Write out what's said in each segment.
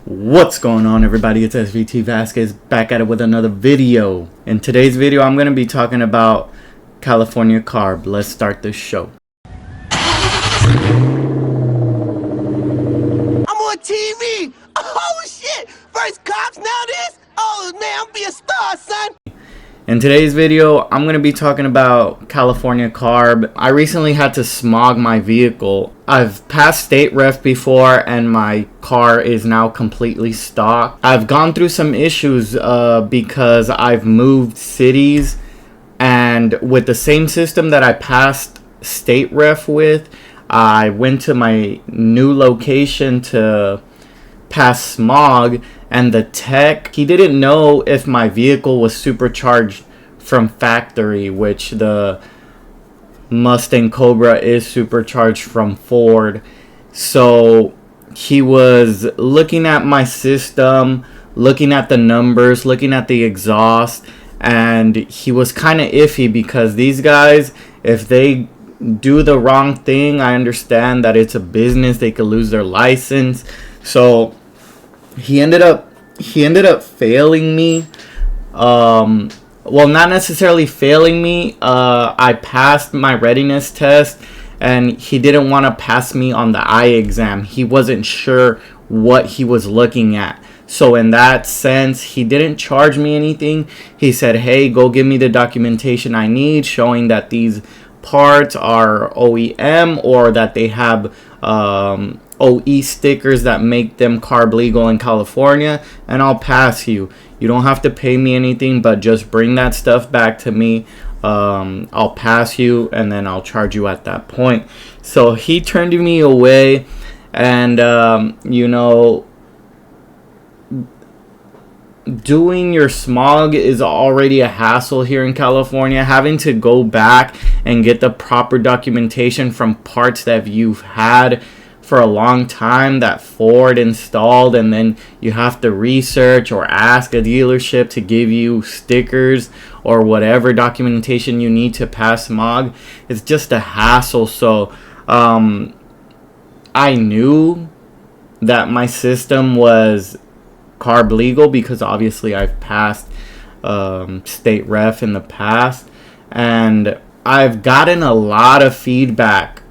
What's going on, everybody? It's SVT Vasquez back at it with another video. In today's video, I'm going to be talking about California Carb. Let's start this show. I'm on TV! Oh shit! First cops, now this? Oh man, I'm be a star, son! In today's video, I'm going to be talking about California Carb. I recently had to smog my vehicle. I've passed state ref before and my car is now completely stock. I've gone through some issues because I've moved cities, and with the same system that I passed state ref with, I went to my new location to pass smog, and the tech, he didn't know if my vehicle was supercharged from factory, which the Mustang Cobra is supercharged from Ford. So he was looking at my system, looking at the numbers, looking at the exhaust, and he was kind of iffy because these guys, if they do the wrong thing, I understand that it's a business, they could lose their license. So he ended up failing me. Well, not necessarily failing me. I passed my readiness test, and he didn't want to pass me on the eye exam. He wasn't sure what he was looking at. So in that sense, he didn't charge me anything. He said, hey, go give me the documentation I need showing that these parts are OEM or that they have OE stickers that make them carb legal in California, and I'll pass you. You don't have to pay me anything, but just bring that stuff back to me. I'll pass you, and then I'll charge you at that point. So he turned me away, and doing your smog is already a hassle here in California. Having to go back and get the proper documentation from parts that you've had for a long time that Ford installed, and then you have to research or ask a dealership to give you stickers or whatever documentation you need to pass smog. It's just a hassle. So I knew that my system was carb legal because obviously I've passed state ref in the past, and I've gotten a lot of feedback,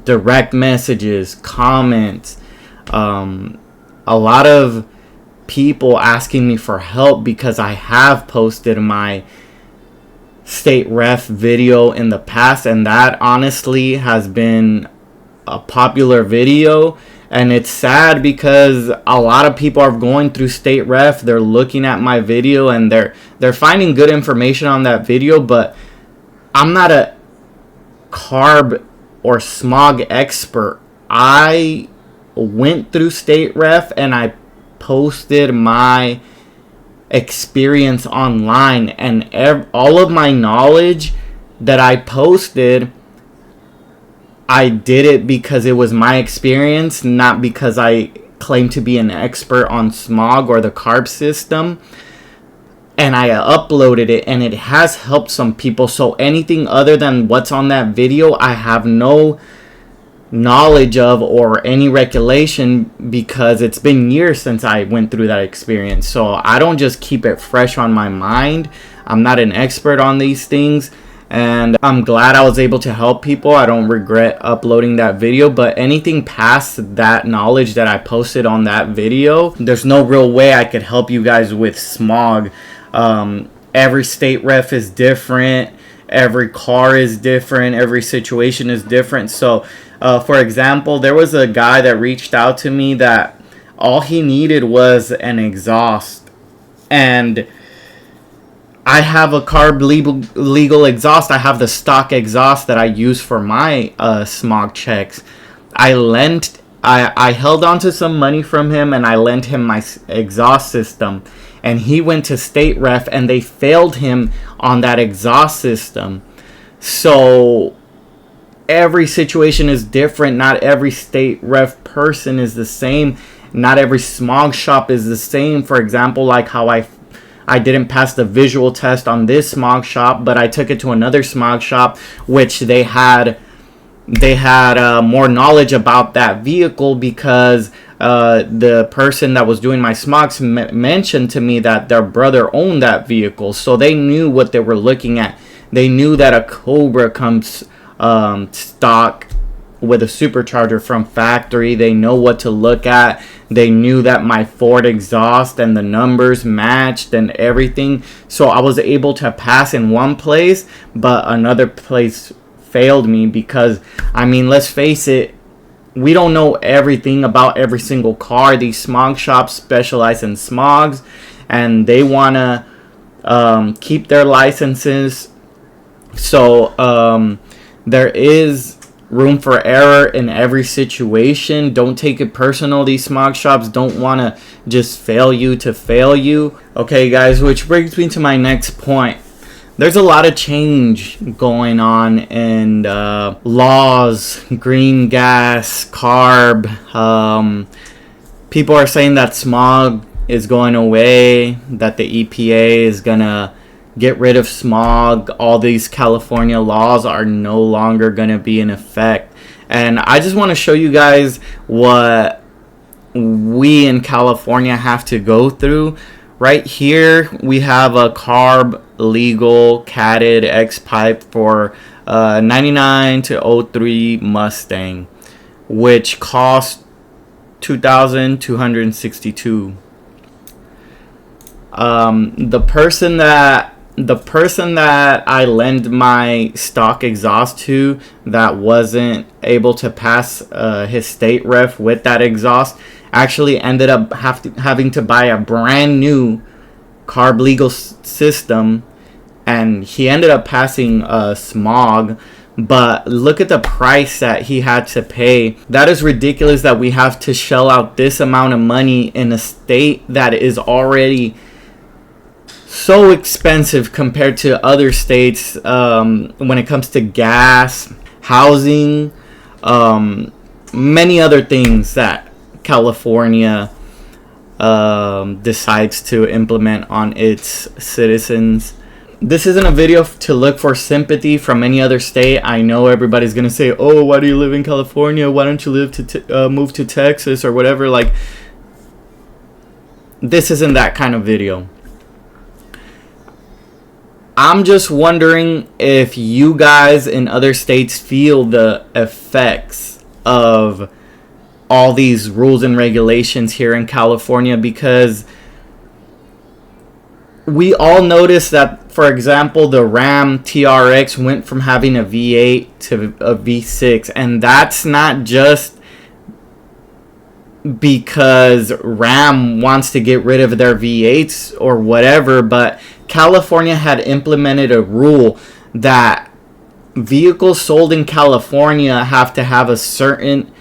direct messages, comments, a lot of people asking me for help because I have posted my state ref video in the past, and that honestly has been a popular video. And it's sad because a lot of people are going through state ref, they're looking at my video, and they're finding good information on that video, but I'm not a carb or smog expert. I went through state ref and I posted my experience online, and all of my knowledge that I posted, I did it because it was my experience, not because I claim to be an expert on smog or the carb system. And I uploaded it, and it has helped some people. So anything other than what's on that video, I have no knowledge of or any recollection, because it's been years since I went through that experience. So I don't just keep it fresh on my mind. I'm not an expert on these things, and I'm glad I was able to help people. I don't regret uploading that video, but anything past that knowledge that I posted on that video, there's no real way I could help you guys with smog. Every state ref is different, every car is different, every situation is different. So for example, there was a guy that reached out to me that all he needed was an exhaust, and I have a carb legal exhaust. I have the stock exhaust that I use for my smog checks. I held on to some money from him, and I lent him my exhaust system, and he went to state ref and they failed him on that exhaust system. So every situation is different. Not every state ref person is the same. Not every smog shop is the same. For example, like how I didn't pass the visual test on this smog shop, but I took it to another smog shop, which they had more knowledge about that vehicle because the person that was doing my smogs mentioned to me that their brother owned that vehicle, so they knew what they were looking at. They knew that a Cobra comes stock with a supercharger from factory. They know what to look at. They knew that my Ford exhaust and the numbers matched and everything. So I was able to pass in one place, but another place failed me because, I mean, let's face it, we don't know everything about every single car. These smog shops specialize in smogs, and they want to keep their licenses. So there is room for error in every situation. Don't take it personal. These smog shops don't want to just fail you to fail you. Okay, guys, which brings me to my next point. There's a lot of change going on in laws, green gas, CARB. People are saying that smog is going away, that the EPA is going to get rid of smog. All these California laws are no longer going to be in effect. And I just want to show you guys what we in California have to go through. Right here, we have a CARB legal catted X-Pipe for 99 to 03 Mustang, which cost $2,262. The person that I lend my stock exhaust to that wasn't able to pass his state ref with that exhaust actually ended up having to buy a brand new CARB legal system, and he ended up passing smog. But look at the price that he had to pay. That is ridiculous that we have to shell out this amount of money in a state that is already so expensive compared to other states when it comes to gas, housing, many other things that California decides to implement on its citizens. This isn't a video to look for sympathy from any other state. I know everybody's gonna say, "Oh, why do you live in California? Why don't you move to Texas or whatever?" Like, this isn't that kind of video. I'm just wondering if you guys in other states feel the effects of all these rules and regulations here in California, because we all noticed that, for example, the Ram TRX went from having a V8 to a V6, and that's not just because Ram wants to get rid of their V8s or whatever, but California had implemented a rule that vehicles sold in California have to have a certain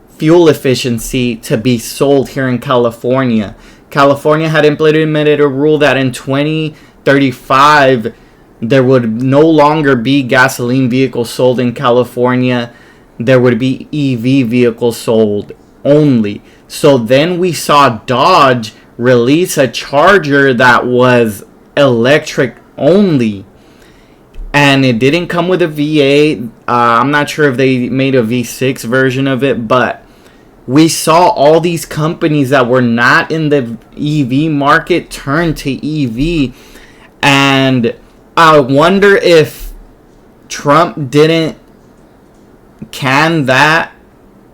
fuel efficiency to be sold here in California. California had implemented a rule that in 2035 there would no longer be gasoline vehicles sold in California. There would be EV vehicles sold only. So then we saw Dodge release a Charger that was electric only, and it didn't come with a V8. I'm not sure if they made a V6 version of it, but we saw all these companies that were not in the EV market turn to EV. And I wonder if Trump didn't can that,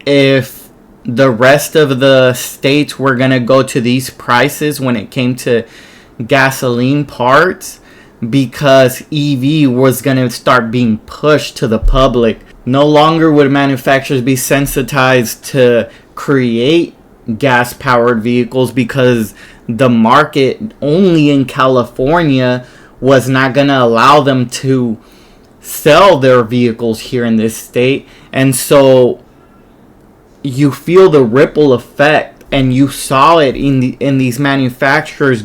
if the rest of the states were going to go to these prices when it came to gasoline parts, because EV was going to start being pushed to the public. No longer would manufacturers be sensitized to create gas-powered vehicles, because the market only in California was not going to allow them to sell their vehicles here in this state. And so you feel the ripple effect, and you saw it in these manufacturers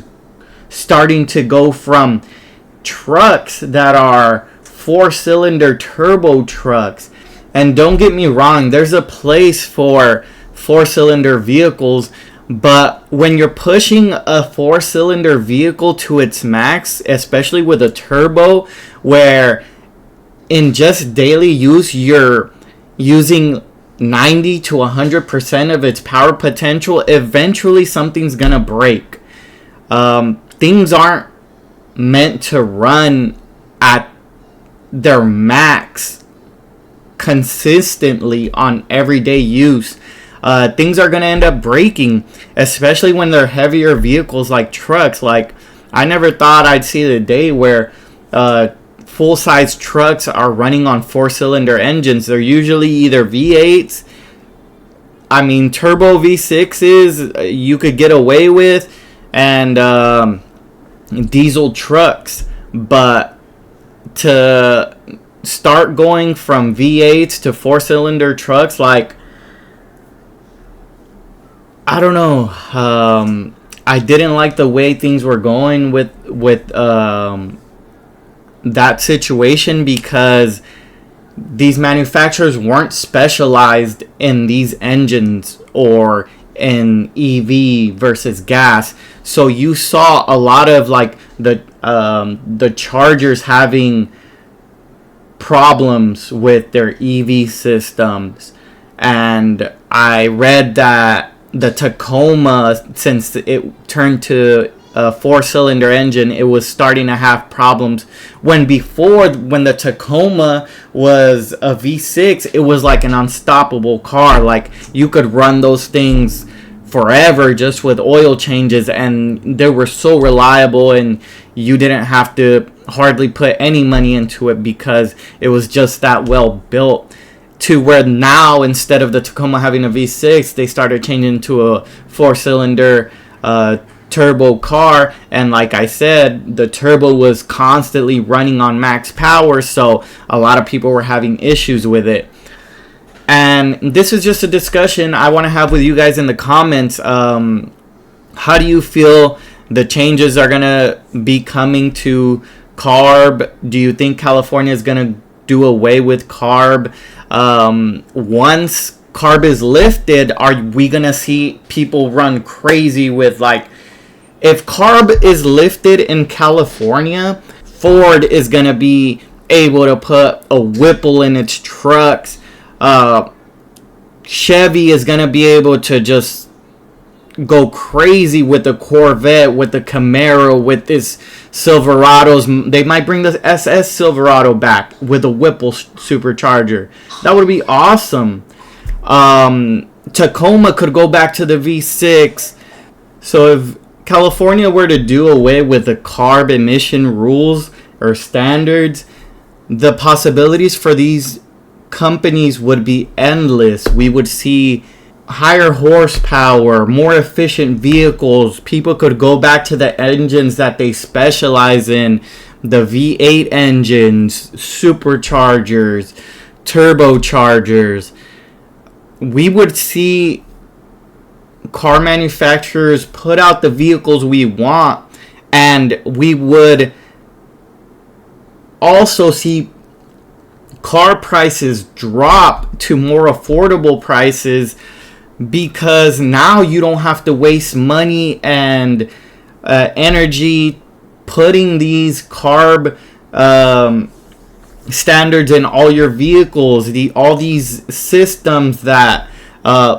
starting to go from trucks that are 4-cylinder turbo trucks. And don't get me wrong, there's a place for 4-cylinder vehicles, but when you're pushing a 4-cylinder vehicle to its max, especially with a turbo, where in just daily use you're using 90 to 100% of its power potential, eventually something's gonna break. Things aren't meant to run at their max consistently on everyday use. Things are gonna end up breaking, especially when they're heavier vehicles like trucks. Like, I never thought I'd see the day where full-size trucks are running on 4-cylinder engines. They're usually either V8s. I mean, turbo V6s you could get away with, and diesel trucks. But to start going from V8s to 4-cylinder trucks, like, I don't know. I didn't like the way things were going with that situation, because these manufacturers weren't specialized in these engines or in EV versus gas. So you saw a lot of like the Chargers having problems with their EV systems, and I read that the Tacoma, since it turned to a 4-cylinder engine, it was starting to have problems. When the Tacoma was a V6, it was like an unstoppable car. Like, you could run those things forever just with oil changes, and they were so reliable, and you didn't have to hardly put any money into it because it was just that well built. To where now, instead of the Tacoma having a V6, they started changing to a 4-cylinder turbo car, and like I said, the turbo was constantly running on max power, so a lot of people were having issues with it. And this is just a discussion I want to have with you guys in the comments. How do you feel the changes are going to be coming to CARB? Do you think California is going to do away with CARB? Once CARB is lifted, are we going to see people run crazy with, like, if CARB is lifted in California, Ford is going to be able to put a Whipple in its trucks. Chevy is going to be able to just go crazy with the Corvette, with the Camaro, with this Silverados. They might bring the SS Silverado back with a Whipple supercharger. That would be awesome. Tacoma could go back to the V6. So if California were to do away with the CARB emission rules or standards, the possibilities for these companies would be endless. We would see higher horsepower, more efficient vehicles. People could go back to the engines that they specialize in, the V8 engines, superchargers, turbochargers. We would see car manufacturers put out the vehicles we want, and we would also see car prices drop to more affordable prices, because now you don't have to waste money and energy putting these CARB standards in all your vehicles. All these systems that,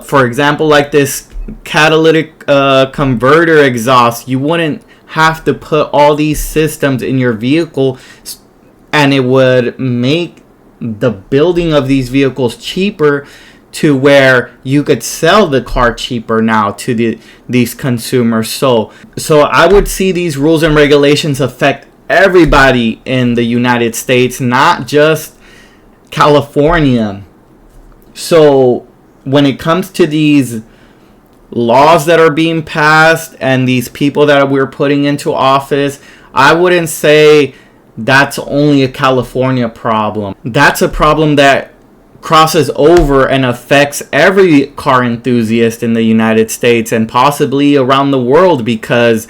for example, like this catalytic converter exhaust, you wouldn't have to put all these systems in your vehicle, and it would make the building of these vehicles cheaper, to where you could sell the car cheaper now to these consumers. So I would see these rules and regulations affect everybody in the United States, not just California. So when it comes to these laws that are being passed and these people that we're putting into office, I wouldn't say that's only a California problem. That's a problem that crosses over and affects every car enthusiast in the United States and possibly around the world, because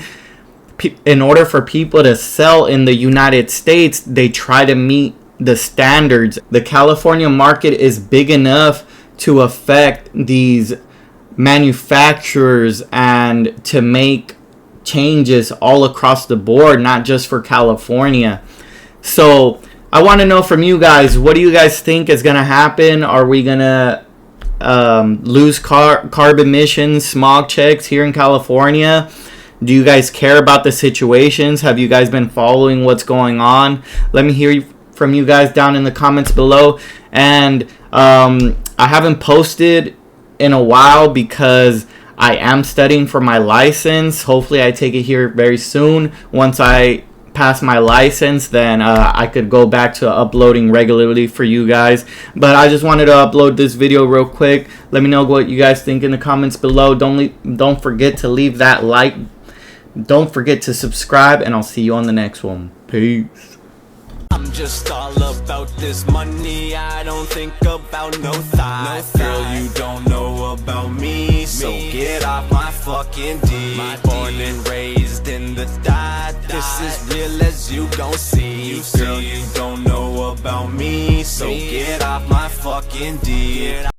in order for people to sell in the United States, they try to meet the standards. The California market is big enough to affect these manufacturers and to make changes all across the board, not just for California. So I want to know from you guys, what do you guys think is going to happen? Are we going to lose carb emissions, smog checks here in California? Do you guys care about the situations? Have you guys been following what's going on? Let me hear from you guys down in the comments below. And I haven't posted in a while because I am studying for my license. Hopefully I take it here very soon. Once I pass my license, then I could go back to uploading regularly for you guys. But I just wanted to upload this video real quick. Let me know what you guys think in the comments below. Don't forget to leave that like. Don't forget to subscribe, and I'll see you on the next one. Peace. I'm just all about this money. I don't think about no thoughts. Girl, you don't know about me, so get off my fucking D. Born and raised in the dot. This is real as you gon' see. Girl, you don't know about me, so get off my fucking D.